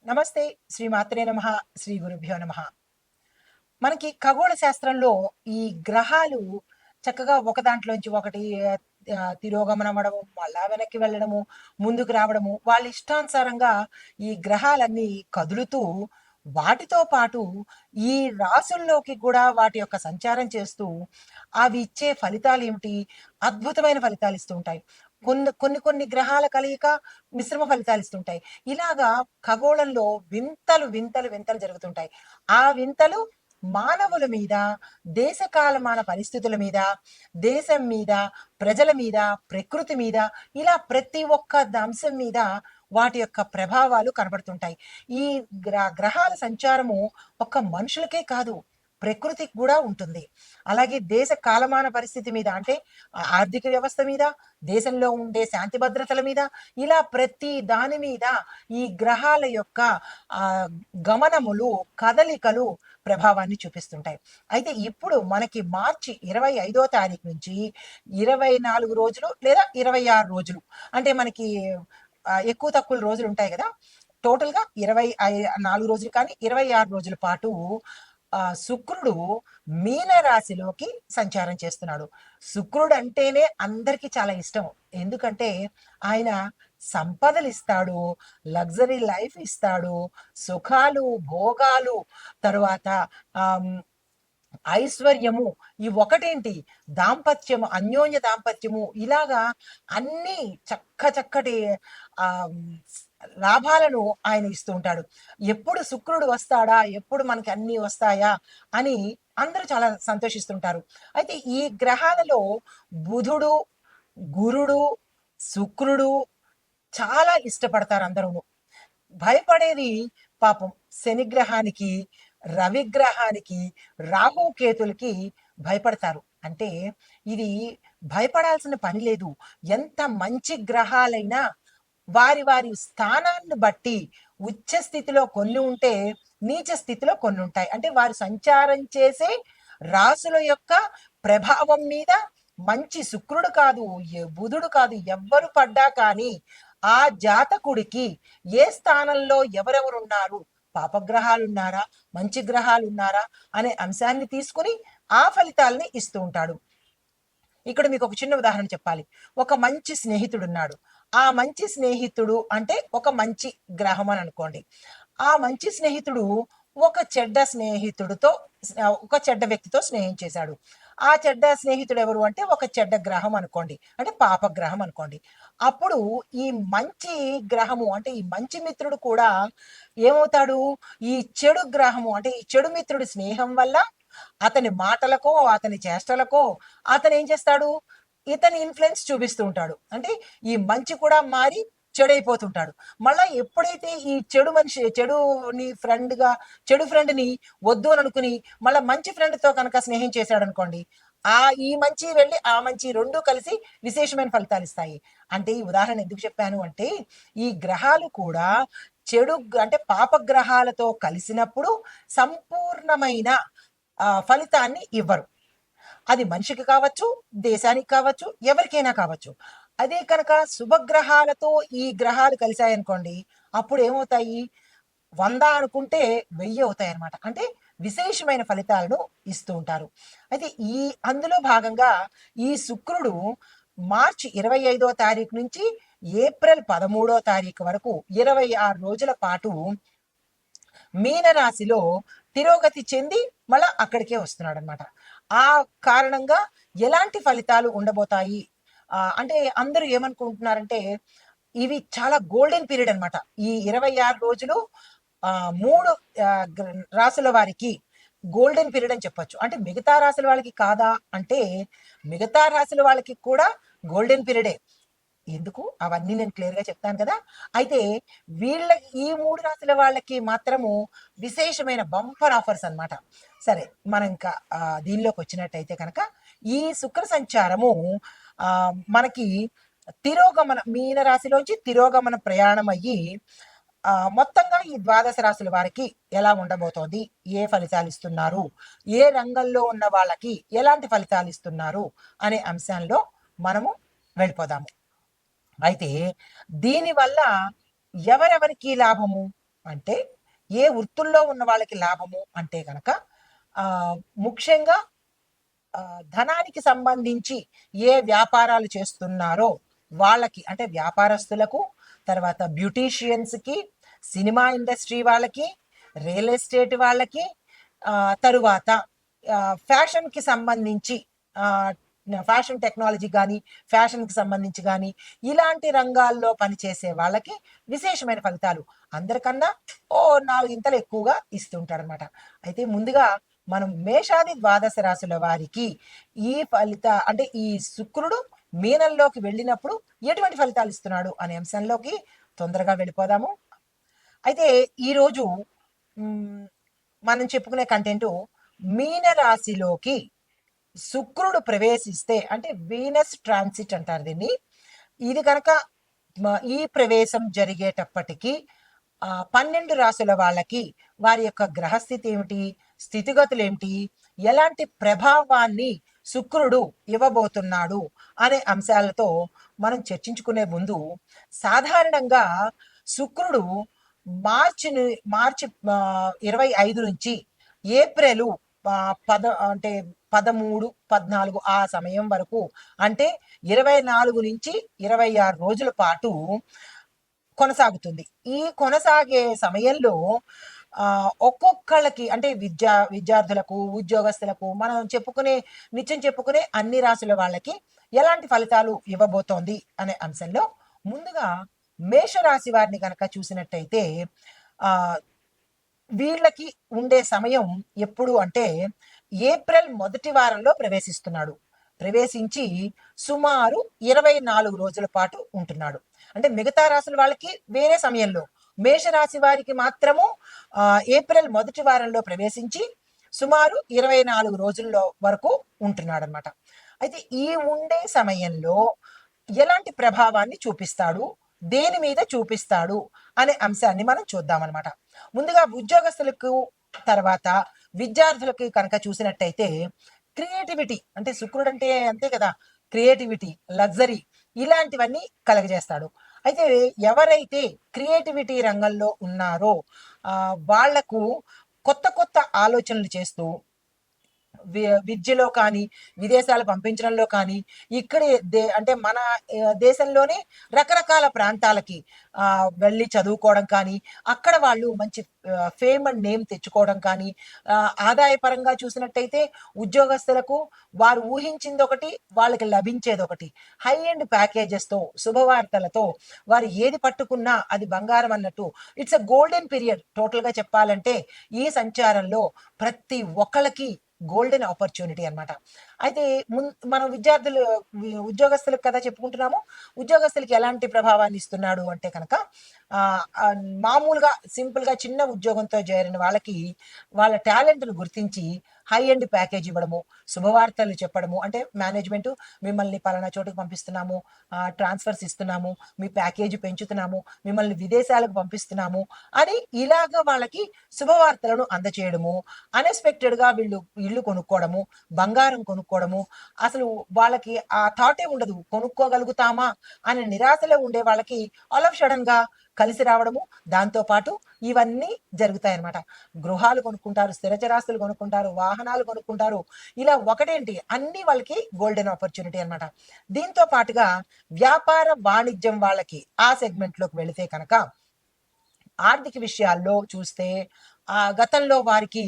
నమస్తే. శ్రీ మాత్రే నమః. శ్రీ గురుభ్యో నమః. మనకి ఖగోళ శాస్త్రంలో ఈ గ్రహాలు చక్కగా ఒక దాంట్లోంచి ఒకటి తిరోగమనం అవ్వడము, మళ్ళా వెనక్కి వెళ్ళడము, ముందుకు రావడము, వాళ్ళ ఇష్టానుసారంగా ఈ గ్రహాలన్నీ కదులుతూ, వాటితో పాటు ఈ రాసుల్లోకి కూడా వాటి యొక్క సంచారం చేస్తూ, అవి ఇచ్చే ఫలితాలేమిటి? అద్భుతమైన ఫలితాలిస్తూ ఉంటాయి. కొన్ని కొన్ని గ్రహాల కలయిక మిశ్రమ ఫలితాలిస్తుంటాయి. ఇలాగా ఖగోళంలో వింతలు జరుగుతుంటాయి. ఆ వింతలు మానవుల మీద, దేశ కాలమాన పరిస్థితుల మీద, దేశం మీద, ప్రజల మీద, ప్రకృతి మీద, ఇలా ప్రతి ఒక్క అంశం మీద వాటి యొక్క ప్రభావాలు కనబడుతుంటాయి. ఈ గ్రహాల సంచారము ఒక్క మనుషులకే కాదు, ప్రకృతికి కూడా ఉంటుంది. అలాగే దేశ కాలమాన పరిస్థితి మీద, అంటే ఆర్థిక వ్యవస్థ మీద, దేశంలో ఉండే శాంతి భద్రతల మీద, ఇలా ప్రతి దాని మీద ఈ గ్రహాల యొక్క గమనములు, కదలికలు ప్రభావాన్ని చూపిస్తుంటాయి. అయితే ఇప్పుడు మనకి మార్చి 25వ తారీఖు నుంచి 24 రోజులు లేదా 26 రోజులు, అంటే మనకి ఎక్కువ తక్కువ రోజులు ఉంటాయి కదా, టోటల్గా 24 రోజులు కానీ 26 రోజుల పాటు శుక్రుడు మీన రాశిలోకి సంచారం చేస్తున్నాడు. శుక్రుడు అంటేనే అందరికీ చాలా ఇష్టం. ఎందుకంటే ఆయన సంపదలు ఇస్తాడు, లగ్జరీ లైఫ్ ఇస్తాడు, సుఖాలు, భోగాలు, తరువాత ఐశ్వర్యము, ఈ ఒకటేంటి, దాంపత్యము, అన్యోన్య దాంపత్యము, ఇలాగా అన్ని చక్కటి ఆ లాభాలను ఆయన ఇస్తూ ఉంటాడు. ఎప్పుడు శుక్రుడు వస్తాడా, ఎప్పుడు మనకి అన్ని వస్తాయా అని అందరూ చాలా సంతోషిస్తుంటారు. అయితే ఈ గ్రహాలలో బుధుడు, గురుడు, శుక్రుడు చాలా ఇష్టపడతారు అందరూ. భయపడేది పాపం శనిగ్రహానికి, రవిగ్రహానికి, రాహుకేతులకి భయపడతారు. అంటే ఇది భయపడాల్సిన పని లేదు. ఎంత మంచి గ్రహాలైనా వారి వారి స్థానాన్ని బట్టి ఉచ్చ స్థితిలో కొన్ని ఉంటే, నీచ స్థితిలో కొన్ని ఉంటాయి. అంటే వారు సంచారం చేసే రాసుల యొక్క ప్రభావం మీద మంచి శుక్రుడు కాదు, బుధుడు కాదు, ఎవ్వరు పడ్డా కానీ ఆ జాతకుడికి ఏ స్థానంలో ఎవరెవరున్నారు, పాపగ్రహాలు ఉన్నారా, మంచి గ్రహాలు ఉన్నారా అనే అంశాన్ని తీసుకుని ఆ ఫలితాలని ఇస్తూ ఉంటాడు. ఇక్కడ మీకు ఒక చిన్న ఉదాహరణ చెప్పాలి. ఒక మంచి స్నేహితుడు ఉన్నాడు. ఆ మంచి స్నేహితుడు అంటే ఒక మంచి గ్రహం అని అనుకోండి. ఆ మంచి స్నేహితుడు ఒక చెడ్డ స్నేహితుడితో, ఒక చెడ్డ వ్యక్తితో స్నేహం చేశాడు. ఆ చెడ్డ స్నేహితుడు ఎవరు అంటే ఒక చెడ్డ గ్రహం అనుకోండి, అంటే పాపగ్రహం అనుకోండి. అప్పుడు ఈ మంచి గ్రహము, అంటే ఈ మంచి మిత్రుడు కూడా ఏమవుతాడు, ఈ చెడు గ్రహము, అంటే ఈ చెడు మిత్రుడి స్నేహం వల్ల అతని మాటలకో, అతని చేష్టలకో అతను ఏం చేస్తాడు, ఇతని ఇన్ఫ్లుయెన్స్ చూపిస్తూ ఉంటాడు. అంటే ఈ మంచి కూడా మారి చెడైపోతుంటాడు. మళ్ళా ఎప్పుడైతే ఈ చెడు మనిషి, చెడు ఫ్రెండ్ని వద్దు అని అనుకుని మళ్ళీ మంచి ఫ్రెండ్తో కనుక స్నేహం చేశాడు అనుకోండి, ఈ మంచి వెళ్ళి ఆ మంచి రెండు కలిసి విశేషమైన ఫలితాలు ఇస్తాయి. అంటే ఈ ఉదాహరణ ఎందుకు చెప్పాను అంటే, ఈ గ్రహాలు కూడా చెడు, అంటే పాపగ్రహాలతో కలిసినప్పుడు సంపూర్ణమైన ఫలితాన్ని ఇవ్వరు. అది మనిషికి కావచ్చు, దేశానికి కావచ్చు, ఎవరికైనా కావచ్చు. అదే కనుక శుభగ్రహాలతో ఈ గ్రహాలు కలిశాయనుకోండి, అప్పుడు ఏమవుతాయి, 100 అనుకుంటే 1000 అవుతాయి అనమాట. అంటే విశేషమైన ఫలితాలను ఇస్తూ ఉంటారు. అయితే అందులో భాగంగా ఈ శుక్రుడు మార్చి 25వ తారీఖు నుంచి ఏప్రిల్ 13వ తారీఖు వరకు 26 రోజుల పాటు మీనరాశిలో తిరోగతి చెంది మళ్ళా అక్కడికే వస్తున్నాడు అనమాట. ఆ కారణంగా ఎలాంటి ఫలితాలు ఉండబోతాయి అంటే అందరూ ఏమనుకుంటున్నారంటే, ఇవి చాలా గోల్డెన్ పీరియడ్ అనమాట. ఈ 26 రోజులు 3 రాసుల వారికి గోల్డెన్ పీరియడ్ అని చెప్పొచ్చు. అంటే మిగతా రాసుల వాళ్ళకి కాదా అంటే, మిగతా రాసుల వాళ్ళకి కూడా గోల్డెన్ పీరియడే. ఎందుకు అవన్నీ నేను క్లియర్గా చెప్తాను కదా. అయితే ఈ 3 రాశుల వాళ్ళకి మాత్రము విశేషమైన బంపర్ ఆఫర్స్ అనమాట. సరే, మనం ఇంకా దీనిలోకి వచ్చినట్టయితే కనుక, ఈ శుక్ర సంచారము మనకి తిరోగమన, మీన రాశిలోంచి తిరోగమన ప్రయాణం అయ్యి మొత్తంగా ఈ ద్వాదశ రాశుల వారికి ఎలా ఉండబోతోంది, ఏ ఫలితాలు ఇస్తున్నారు, ఏ రంగంలో ఉన్న వాళ్ళకి ఎలాంటి ఫలితాలు ఇస్తున్నారు అనే అంశంలో మనము వెళ్ళిపోదాము. అయితే దీనివల్ల ఎవరెవరికి లాభము అంటే ఏ వృత్తుల్లో ఉన్న వాళ్ళకి లాభము అంటే కనుక ముఖ్యంగా ధనానికి సంబంధించి ఏ వ్యాపారాలు చేస్తున్నారో వాళ్ళకి, అంటే వ్యాపారస్తులకు, తర్వాత బ్యూటీషియన్స్కి, సినిమా ఇండస్ట్రీ వాళ్ళకి, రియల్ ఎస్టేట్ వాళ్ళకి, తరువాత ఫ్యాషన్కి సంబంధించి ఫ్యాషన్ టెక్నాలజీ కానీ, ఫ్యాషన్కి సంబంధించి కానీ ఇలాంటి రంగాల్లో పనిచేసే వాళ్ళకి విశేషమైన ఫలితాలు అందరికన్నా 4 ఇంతలు ఎక్కువగా ఇస్తుంటాడనమాట. అయితే ముందుగా మనం మేషాది ద్వాదశ రాశుల వారికి ఈ అంటే ఈ శుక్రుడు మీనంలోకి వెళ్ళినప్పుడు ఎటువంటి ఫలితాలు ఇస్తున్నాడు అనే అంశంలోకి తొందరగా వెళ్ళిపోదాము. అయితే ఈరోజు మనం చెప్పుకునే కంటెంట్ మీన రాశిలోకి శుక్రుడు ప్రవేశిస్తే, అంటే వీనస్ ట్రాన్సిట్ అంటారు దీన్ని. ఇది కనుక ఈ ప్రవేశం జరిగేటప్పటికీ 12 రాశుల వాళ్ళకి వారి యొక్క గ్రహస్థితి ఏమిటి, స్థితిగతులు ఏమిటి, ఎలాంటి ప్రభావాన్ని శుక్రుడు ఇవ్వబోతున్నాడు అనే అంశాలతో మనం చర్చించుకునే ముందు, సాధారణంగా శుక్రుడు మార్చి 25 నుంచి ఏప్రిల్ అంటే 13, 14 ఆ సమయం వరకు, అంటే 24 నుంచి 26 రోజుల పాటు కొనసాగుతుంది. ఈ కొనసాగే సమయంలో ఒక్కొక్కళ్ళకి, అంటే విద్యార్థులకు, ఉద్యోగస్తులకు, మనం నిత్యం చెప్పుకునే అన్ని రాశుల వాళ్ళకి ఎలాంటి ఫలితాలు ఇవ్వబోతోంది అనే అంశంలో ముందుగా మేషరాశి వారిని కనుక చూసినట్టయితే వీళ్ళకి ఉండే సమయం ఎప్పుడు అంటే ఏప్రిల్ మొదటి వారంలో ప్రవేశిస్తున్నాడు. ప్రవేశించి సుమారు 24 రోజుల పాటు ఉంటున్నాడు. అంటే మిగతా రాశుల వాళ్ళకి వేరే సమయంలో, మేషరాశి వారికి మాత్రము ఏప్రిల్ మొదటి వారంలో ప్రవేశించి సుమారు 24 రోజుల్లో వరకు ఉంటున్నాడు అనమాట. అయితే ఈ ఉండే సమయంలో ఎలాంటి ప్రభావాన్ని చూపిస్తాడు, దేని మీద చూపిస్తాడు అనే అంశాన్ని మనం చూద్దామన్నమాట. ముందుగా ఉద్యోగస్తులకు, తర్వాత విద్యార్థులకి కనుక చూసినట్టయితే క్రియేటివిటీ, అంటే శుక్రుడు అంటే అంతే కదా, క్రియేటివిటీ, లగ్జరీ ఇలాంటివన్నీ కలగజేస్తాడు. అయితే ఎవరైతే క్రియేటివిటీ రంగంలో ఉన్నారో వాళ్లకు కొత్త కొత్త ఆలోచనలు చేస్తూ విద్యలో కానీ, విదేశాలు పంపించడంలో కానీ, ఇక్కడే అంటే మన దేశంలోనే రకరకాల ప్రాంతాలకి వెళ్ళి చదువుకోవడం కానీ, అక్కడ వాళ్ళు మంచి ఫేమ్ అండ్ నేమ్ తెచ్చుకోవడం కానీ, ఆదాయపరంగా చూసినట్టయితే ఉద్యోగస్తులకు వారు ఊహించింది ఒకటి, వాళ్ళకి లభించేది ఒకటి. హై ఎండ్ ప్యాకేజెస్తో, శుభవార్తలతో వారు ఏది పట్టుకున్నా అది బంగారం అన్నట్టు. It's a golden period. టోటల్గా చెప్పాలంటే ఈ సంచారంలో ప్రతి ఒక్కళ్ళకి గోల్డెన్ ఆపర్చునిటీ అనమాట. అయితే మనం ఉద్యోగస్తులకు కదా చెప్పుకుంటున్నాము. ఉద్యోగస్తులకి ఎలాంటి ప్రభావాన్ని ఇస్తున్నాడు అంటే కనుక మామూలుగా సింపుల్గా చిన్న ఉద్యోగంతో చేరిన వాళ్ళకి వాళ్ళ టాలెంట్ను గుర్తించి హై ఎండ్ ప్యాకేజ్ ఇవ్వడము, శుభవార్తలు చెప్పడము, అంటే మేనేజ్మెంట్ మిమ్మల్ని పలానా చోటుకు పంపిస్తున్నాము, ట్రాన్స్ఫర్స్ ఇస్తున్నాము, మీ ప్యాకేజీ పెంచుతున్నాము, మిమ్మల్ని విదేశాలకు పంపిస్తున్నాము అని ఇలాగ వాళ్ళకి శుభవార్తలను అందచేయడము. అన్ఎక్స్పెక్టెడ్గా వీళ్ళు ఇల్లు కొనుక్కోవడము, బంగారం కొనుక్కోవడము, అసలు వాళ్ళకి ఆ థాటే ఉండదు, కొనుక్కోగలుగుతామా అనే నిరాశలో ఉండే వాళ్ళకి ఆల్ ఆఫ్ సడన్ గా కలిసి రావడము, దాంతోపాటు ఇవన్నీ జరుగుతాయన్నమాట. గృహాలు కొనుక్కుంటారు, స్థిరచరాస్తులు కొనుక్కుంటారు, వాహనాలు కొనుక్కుంటారు. ఇలా ఒకటేంటి, అన్ని వాళ్ళకి గోల్డెన్ ఆపర్చునిటీ అనమాట. దీంతో పాటుగా వ్యాపార వాణిజ్యం వాళ్ళకి ఆ సెగ్మెంట్లోకి వెళితే కనుక ఆర్థిక విషయాల్లో చూస్తే గతంలో వారికి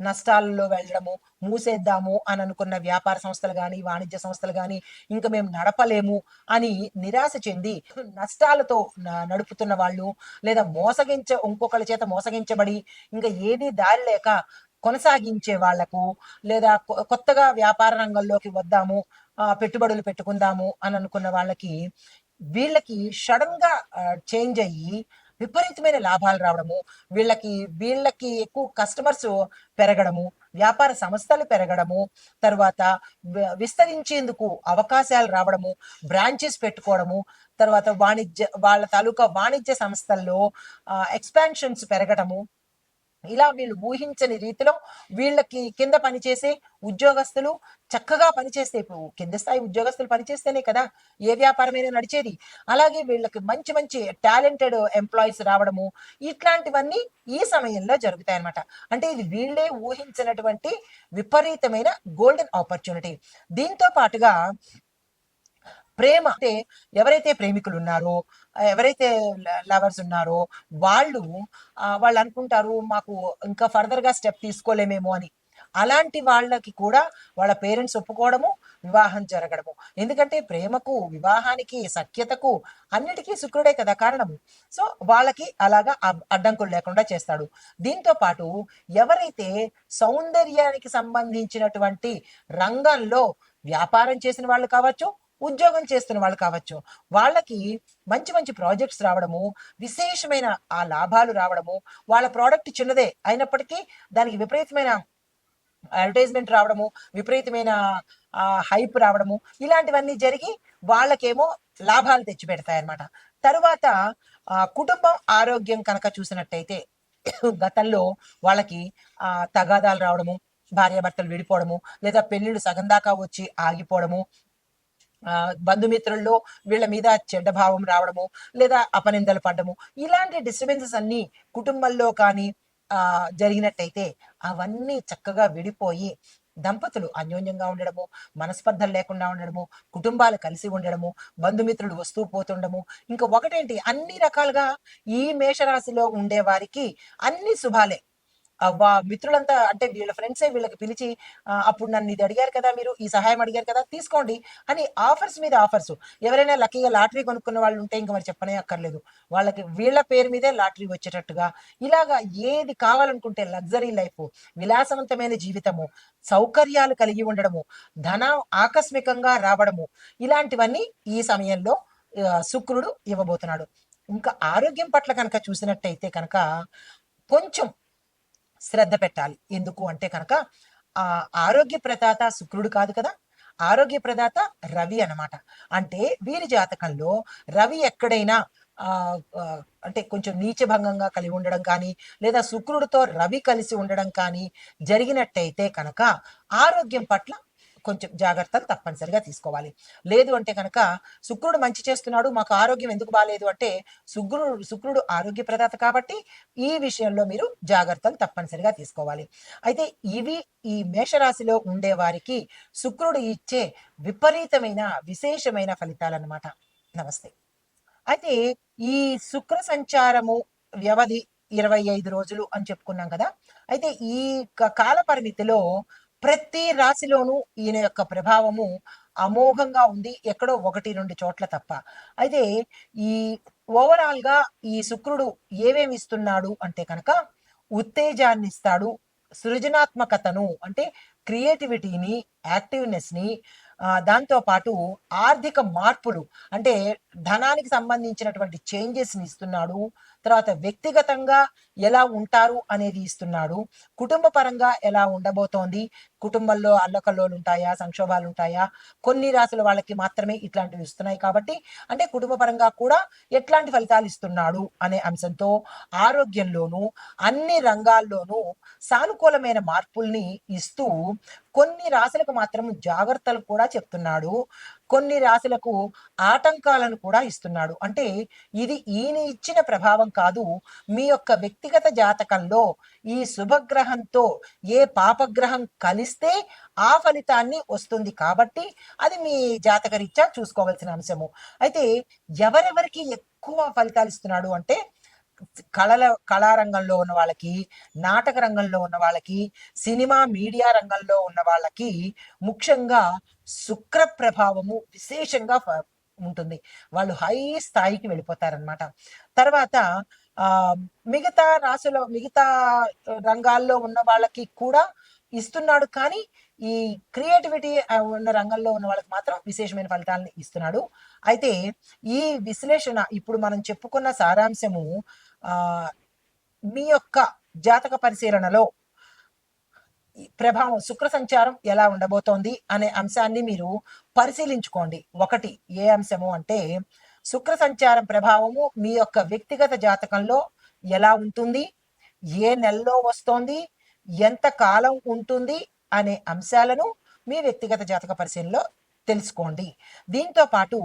నష్టాలలో వెళ్ళడము, మూసేద్దాము అని అనుకున్న వ్యాపార సంస్థలు కానీ, వాణిజ్య సంస్థలు కానీ ఇంకా మేము నడపలేము అని నిరాశ చెంది నష్టాలతో నడుపుతున్న వాళ్ళు, లేదా ఇంకొకరి చేత మోసగించబడి ఇంకా ఏది దారి లేక కొనసాగించే వాళ్లకు, లేదా కొత్తగా వ్యాపార రంగంలోకి వద్దాము, పెట్టుబడులు పెట్టుకుందాము అని అనుకున్న వాళ్ళకి, వీళ్ళకి సడన్ గా చేంజ్ అయ్యి విపరీతమైన లాభాలు రావడము, వీళ్ళకి ఎక్కువ కస్టమర్స్ పెరగడము, వ్యాపార సంస్థలు పెరగడము, తర్వాత విస్తరించేందుకు అవకాశాలు రావడము, బ్రాంచెస్ పెట్టుకోవడము, తర్వాత వాళ్ళ తాలూకా వాణిజ్య సంస్థల్లో ఎక్స్పాన్షన్స్ పెరగడము, ఇలా వీళ్ళు ఊహించని రీతిలో వీళ్ళకి కింద పనిచేసే ఉద్యోగస్తులు చక్కగా పనిచేస్తే, ఇప్పుడు కింద స్థాయి ఉద్యోగస్తులు పనిచేస్తేనే కదా ఏ వ్యాపారమైనా నడిచేది. అలాగే వీళ్ళకి మంచి మంచి టాలెంటెడ్ ఎంప్లాయీస్ రావడము, ఇట్లాంటివన్నీ ఈ సమయంలో జరుగుతాయన్నమాట. అంటే ఇది వీళ్ళే ఊహించినటువంటి విపరీతమైన గోల్డెన్ ఆపర్చునిటీ. దీంతో పాటుగా ప్రేమ అంటే ఎవరైతే ప్రేమికులు ఉన్నారో, ఎవరైతే లవర్స్ ఉన్నారో వాళ్ళు వాళ్ళు అనుకుంటారు మాకు ఇంకా ఫర్దర్ గా స్టెప్ తీసుకోలేమేమో అని. అలాంటి వాళ్ళకి కూడా వాళ్ళ పేరెంట్స్ ఒప్పుకోవడము, వివాహం జరగడము. ఎందుకంటే ప్రేమకు, వివాహానికి, సఖ్యతకు అన్నిటికీ శుక్రుడే కదా కారణము. సో వాళ్ళకి అలాగా అడ్డంకులు లేకుండా చేస్తాడు. దీంతో పాటు ఎవరైతే సౌందర్యానికి సంబంధించినటువంటి రంగంలో వ్యాపారం చేసిన వాళ్ళు కావచ్చు, ఉద్యోగం చేస్తున్న వాళ్ళు కావచ్చు, వాళ్ళకి మంచి మంచి ప్రాజెక్ట్స్ రావడము, విశేషమైన ఆ లాభాలు రావడము, వాళ్ళ ప్రోడక్ట్ చిన్నదే అయినప్పటికీ దానికి విపరీతమైన అడ్వర్టైజ్మెంట్ రావడము, విపరీతమైన హైప్ రావడము, ఇలాంటివన్నీ జరిగి వాళ్ళకేమో లాభాలు తెచ్చిపెడతాయి అన్నమాట. తరువాత కుటుంబం ఆరోగ్యం కనుక చూసినట్టయితే గతంలో వాళ్ళకి తగాదాలు రావడము, భార్యాభర్తలు విడిపోవడము, లేదా పెళ్లిళ్ళు సగం దాకా వచ్చి ఆగిపోవడము, బంధుమిత్రుల్లో వీళ్ళ మీద చెడ్డ భావం రావడము, లేదా అపనిందలు పడ్డము, ఇలాంటి డిస్టర్బెన్సెస్ అన్ని కుటుంబంలో కానీ జరిగినట్టయితే అవన్నీ చక్కగా విడిపోయి దంపతులు అన్యోన్యంగా ఉండడము, మనస్పర్ధలు లేకుండా ఉండడము, కుటుంబాలు కలిసి ఉండడము, బంధుమిత్రులు వస్తూ పోతుండము. ఇంకా ఒకటేంటి, అన్ని రకాలుగా ఈ మేషరాశిలో ఉండే వారికి అన్ని శుభాలే. మిత్రులంతా అంటే వీళ్ళ ఫ్రెండ్సే వీళ్ళకి పిలిచి అప్పుడు నన్ను ఇది అడిగారు కదా, మీరు ఈ సహాయం అడిగారు కదా, తీసుకోండి అని ఆఫర్స్ మీద ఆఫర్స్. ఎవరైనా లక్కీగా లాటరీ కొనుక్కున్న వాళ్ళు ఉంటే ఇంకా మరి చెప్పనే అక్కర్లేదు. వాళ్ళకి వీళ్ళ పేరు మీదే లాటరీ వచ్చేటట్టుగా ఇలాగా ఏది కావాలనుకుంటే లగ్జరీ లైఫ్, విలాసవంతమైన జీవితము, సౌకర్యాలు కలిగి ఉండడము, ధనం ఆకస్మికంగా రావడము, ఇలాంటివన్నీ ఈ సమయంలో శుక్రుడు ఇవ్వబోతున్నాడు. ఇంకా ఆరోగ్యం పట్ల కనుక చూసినట్టయితే కనుక కొంచెం శ్రద్ధ పెట్టాలి. ఎందుకు అంటే కనుక ఆరోగ్య ప్రదాత శుక్రుడు కాదు కదా, ఆరోగ్య ప్రదాత రవి అనమాట. అంటే వీరి జాతకంలో రవి ఎక్కడైనా అంటే కొంచెం నీచభంగంగా కలిగి ఉండడం కానీ, లేదా శుక్రుడితో రవి కలిసి ఉండడం కానీ జరిగినట్టయితే కనుక ఆరోగ్యం పట్ల కొంచెం జాగ్రత్తలు తప్పనిసరిగా తీసుకోవాలి. లేదు అంటే కనుక శుక్రుడు మంచి చేస్తున్నాడు, మాకు ఆరోగ్యం ఎందుకు బాగాలేదు అంటే శుక్రుడు ఆరోగ్య ప్రదాత కాబట్టి ఈ విషయంలో మీరు జాగ్రత్తలు తప్పనిసరిగా తీసుకోవాలి. అయితే ఇవి ఈ మేషరాశిలో ఉండే వారికి శుక్రుడు ఇచ్చే విపరీతమైన విశేషమైన ఫలితాలన్నమాట. నమస్తే. అయితే ఈ శుక్ర సంచారము వ్యవధి 25 రోజులు అని చెప్పుకున్నాం కదా. అయితే ఈ కాల పరిమితిలో ప్రతి రాశిలోనూ ఈయన యొక్క ప్రభావము అమోఘంగా ఉంది, ఎక్కడో 1-2 చోట్ల తప్ప. అయితే ఈ ఓవరాల్ గా ఈ శుక్రుడు ఏమేమి ఇస్తున్నాడు అంటే కనుక ఉత్తేజాన్ని ఇస్తాడు, సృజనాత్మకతను అంటే క్రియేటివిటీని, యాక్టివ్నెస్ ని, దాంతో పాటు ఆర్థిక మార్పులు అంటే ధనానికి సంబంధించినటువంటి చేంజెస్ ని ఇస్తున్నాడు. తర్వాత వ్యక్తిగతంగా ఎలా ఉంటారు అనేది ఇస్తున్నాడు. కుటుంబ పరంగా ఎలా ఉండబోతోంది, కుటుంబంలో అల్లకల్లోలు ఉంటాయా, సంక్షోభాలు ఉంటాయా, కొన్ని రాశుల వాళ్ళకి మాత్రమే ఇట్లాంటివి ఇస్తున్నాయి కాబట్టి అంటే కుటుంబ పరంగా కూడా ఎట్లాంటి ఫలితాలు ఇస్తున్నాడు అనే అంశంతో ఆరోగ్యంలోనూ అన్ని రంగాల్లోనూ సానుకూలమైన మార్పుల్ని ఇస్తూ కొన్ని రాశులకు మాత్రం జాగ్రత్తలు కూడా చెప్తున్నాడు, కొన్ని రాశులకు ఆటంకాలను కూడా ఇస్తున్నాడు. అంటే ఇది ఈయన ఇచ్చిన ప్రభావం కాదు, మీ యొక్క వ్యక్తిగత జాతకంలో ఈ శుభగ్రహంతో ఏ పాపగ్రహం కలిస్తే ఆ ఫలితాన్ని వస్తుంది కాబట్టి అది మీ జాతకరీత్యా చూసుకోవాల్సిన అంశము. అయితే ఎవరెవరికి ఎక్కువ ఫలితాలు ఇస్తున్నాడు అంటే కళారంగంలో ఉన్న వాళ్ళకి, నాటక రంగంలో ఉన్న వాళ్ళకి, సినిమా మీడియా రంగంలో ఉన్న వాళ్ళకి ముఖ్యంగా శుక్ర ప్రభావము విశేషంగా ఉంటుంది. వాళ్ళు హై స్థాయికి వెళ్ళిపోతారనమాట. తర్వాత మిగతా రాశుల మిగతా రంగాల్లో ఉన్న వాళ్ళకి కూడా ఇస్తున్నాడు, కానీ ఈ క్రియేటివిటీ ఉన్న రంగంలో ఉన్న వాళ్ళకి మాత్రం విశేషమైన ఫలితాలను ఇస్తున్నాడు. అయితే ఈ విశ్లేషణ ఇప్పుడు మనం చెప్పుకున్న సారాంశము మీ యొక్క జాతక పరిశీలనలో ప్రభావం శుక్ర సంచారం ఎలా ఉండబోతోంది అనే అంశాన్ని మీరు పరిశీలించుకోండి. ఒకటి ఏ అంశము అంటే శుక్ర సంచారం ప్రభావము మీ యొక్క వ్యక్తిగత జాతకంలో ఎలా ఉంటుంది, ఏ నెలలో వస్తోంది, ఎంత కాలం ఉంటుంది అనే అంశాలను మీ వ్యక్తిగత జాతక పరిశీలనలో తెలుసుకోండి. దీంతో పాటు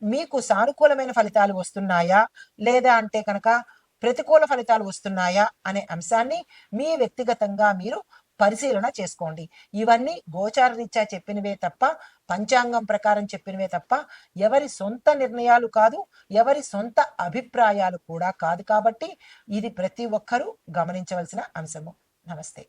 మీకు సానుకూలమైన ఫలితాలు వస్తున్నాయా? లేదా అంటే కనుక ప్రతికూల ఫలితాలు వస్తున్నాయా? అనే అంశాన్ని మీ వ్యక్తిగతంగా మీరు పరిశీలన చేసుకోండి. ఇవన్నీ గోచార రీత్యా చెప్పినవే తప్ప, పంచాంగం ప్రకారం చెప్పినవే తప్ప, ఎవరి సొంత నిర్ణయాలు కాదు, ఎవరి సొంత అభిప్రాయాలు కూడా కాదు. కాబట్టి ఇది ప్రతి ఒక్కరూ గమనించవలసిన అంశము. నమస్తే.